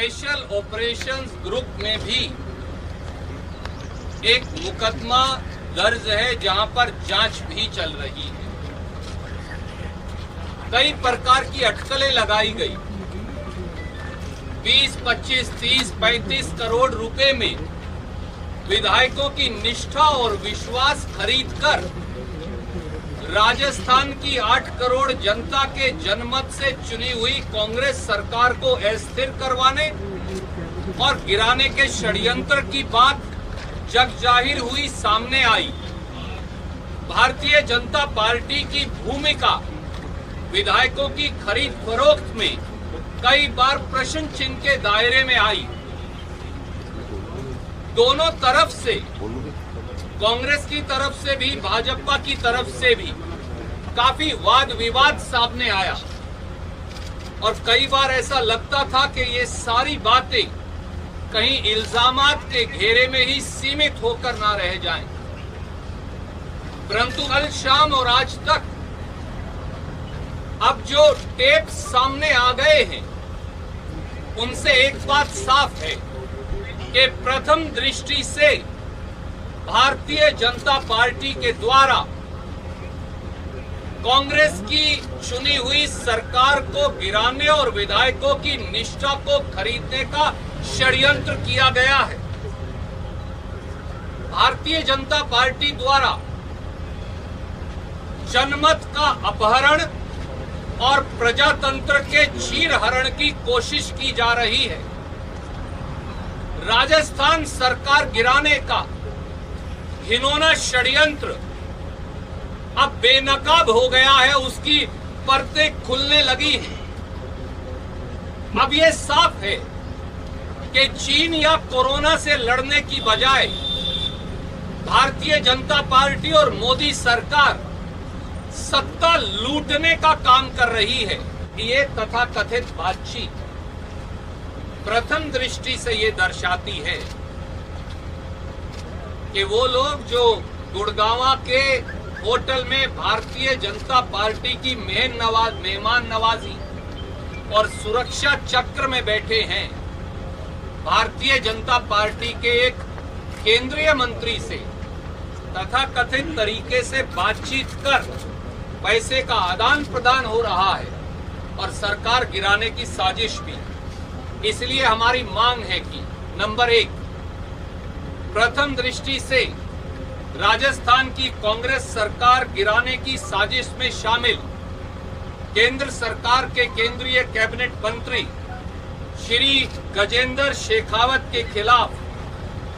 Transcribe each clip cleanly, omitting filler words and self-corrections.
Special operations group में भी एक मुकदमा दर्ज है जहां पर जांच भी चल रही है। कई प्रकार की अटकलें लगाई गई। 20, 25, 30, 35 करोड़ रुपए में विधायकों की निष्ठा और विश्वास खरीदकर राजस्थान की 8 करोड़ जनता के जनमत से चुनी हुई कांग्रेस सरकार को अस्थिर करवाने और गिराने के षड्यंत्र की बात जग जाहिर हुई, सामने आई। भारतीय जनता पार्टी की भूमिका विधायकों की खरीद फरोख्त में कई बार प्रश्न चिन्ह के दायरे में आई। दोनों तरफ से, कांग्रेस की तरफ से भी भाजपा की तरफ से भी काफी वाद विवाद सामने आया और कई बार ऐसा लगता था कि ये सारी बातें कहीं इल्जामात के घेरे में ही सीमित होकर ना रह जाएं। परंतु कल शाम और आज तक अब जो टेप सामने आ गए हैं उनसे एक बात साफ है कि प्रथम दृष्टि से भारतीय जनता पार्टी के द्वारा कांग्रेस की चुनी हुई सरकार को गिराने और विधायकों की निष्ठा को खरीदने का षड्यंत्र किया गया है। भारतीय जनता पार्टी द्वारा जनमत का अपहरण और प्रजातंत्र के चीरहरण की कोशिश की जा रही है। राजस्थान सरकार गिराने का घिनौना षड्यंत्र अब बेनकाब हो गया है, उसकी परतें खुलने लगी हैं। अब यह साफ है कि चीन या कोरोना से लड़ने की बजाय भारतीय जनता पार्टी और मोदी सरकार सत्ता लूटने का काम कर रही है। ये तथाकथित बातचीत प्रथम दृष्टि से ये दर्शाती है कि वो लोग जो गुड़गांव के होटल में भारतीय जनता पार्टी की मेहमान नवाजी और सुरक्षा चक्र में बैठे हैं, भारतीय जनता पार्टी के एक केंद्रीय मंत्री से तथाकथित तरीके से बातचीत कर पैसे का आदान प्रदान हो रहा है और सरकार गिराने की साजिश भी। इसलिए हमारी मांग है कि नंबर 1, प्रथम दृष्टि से राजस्थान की कांग्रेस सरकार गिराने की साजिश में शामिल केंद्र सरकार के केंद्रीय कैबिनेट मंत्री श्री गजेंद्र शेखावत के खिलाफ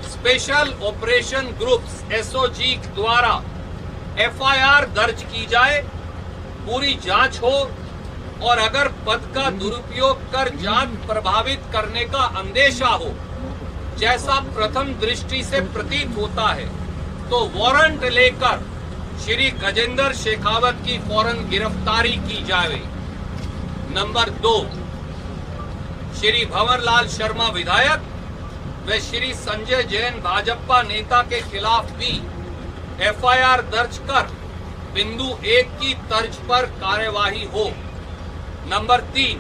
स्पेशल ऑपरेशन ग्रुप्स एसओजी द्वारा एफआईआर दर्ज की जाए, पूरी जांच हो और अगर पद का दुरुपयोग कर जांच प्रभावित करने का अंदेशा हो, जैसा प्रथम दृष्टि से प्रतीत होता है, तो वारंट लेकर श्री गजेंद्र शेखावत की फौरन गिरफ्तारी की जाए। नंबर 2, श्री भंवरलाल शर्मा विधायक व श्री संजय जैन भाजपा नेता के खिलाफ भी एफआईआर दर्ज कर बिंदु 1 की तर्ज पर कार्यवाही हो। नंबर 3,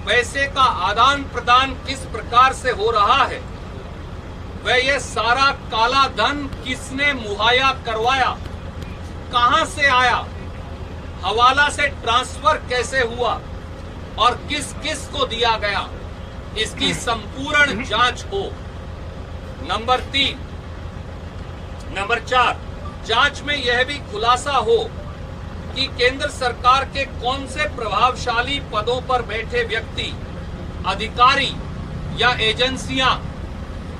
पैसे का आदान प्रदान किस प्रकार से हो रहा है, वह यह सारा काला धन किसने मुहैया करवाया, कहां से आया, हवाला से ट्रांसफर कैसे हुआ और किस किस को दिया गया, इसकी संपूर्ण जांच हो। नंबर 4, जांच में यह भी खुलासा हो कि केंद्र सरकार के कौन से प्रभावशाली पदों पर बैठे व्यक्ति, अधिकारी या एजेंसियां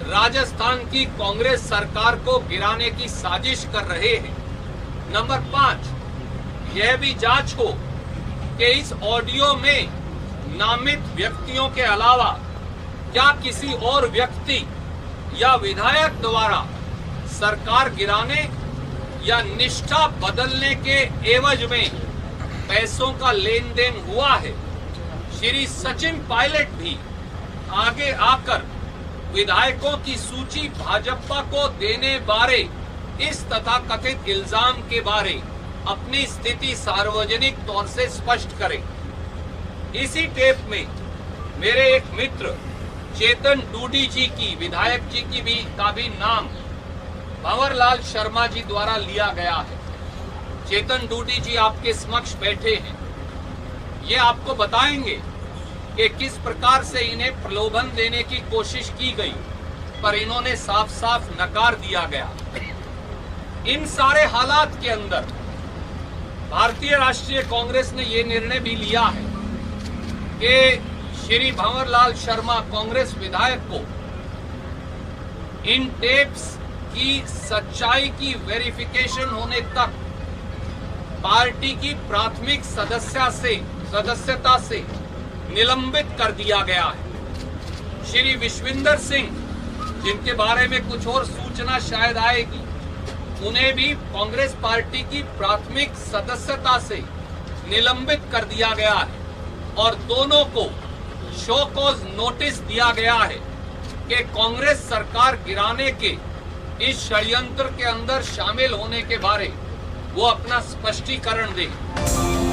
राजस्थान की कांग्रेस सरकार को गिराने की साजिश कर रहे हैं। नंबर 5, यह भी जांच हो कि इस ऑडियो में नामित व्यक्तियों के अलावा क्या किसी और व्यक्ति या विधायक द्वारा सरकार गिराने या निष्ठा बदलने के एवज में पैसों का लेन देन हुआ है। श्री सचिन पायलट भी आगे आकर विधायकों की सूची भाजपा को देने बारे इस तथाकथित इल्जाम के बारे अपनी स्थिति सार्वजनिक तौर से स्पष्ट करें। इसी टेप में मेरे एक मित्र चेतन डूडी जी की, विधायक जी की भी का भी नाम भंवरलाल शर्मा जी द्वारा लिया गया है। चेतन डूडी जी आपके समक्ष बैठे हैं, ये आपको बताएंगे कि किस प्रकार से इन्हें प्रलोभन देने की कोशिश की गई, पर इन्होंने साफ साफ नकार दिया गया। इन सारे हालात के अंदर भारतीय राष्ट्रीय कांग्रेस ने ये निर्णय भी लिया है कि श्री भंवरलाल शर्मा कांग्रेस विधायक को इन टेप्स की सच्चाई की वेरिफिकेशन होने तक पार्टी की प्राथमिक सदस्यता से निलंबित कर दिया गया है। श्री विश्विंदर सिंह, जिनके बारे में कुछ और सूचना शायद आएगी, उन्हें भी कांग्रेस पार्टी की प्राथमिक सदस्यता से निलंबित कर दिया गया है और दोनों को शो कॉज नोटिस दिया गया है कि कांग्रेस सरकार गिराने के इस षड्यंत्र के अंदर शामिल होने के बारे वो अपना स्पष्टीकरण दें।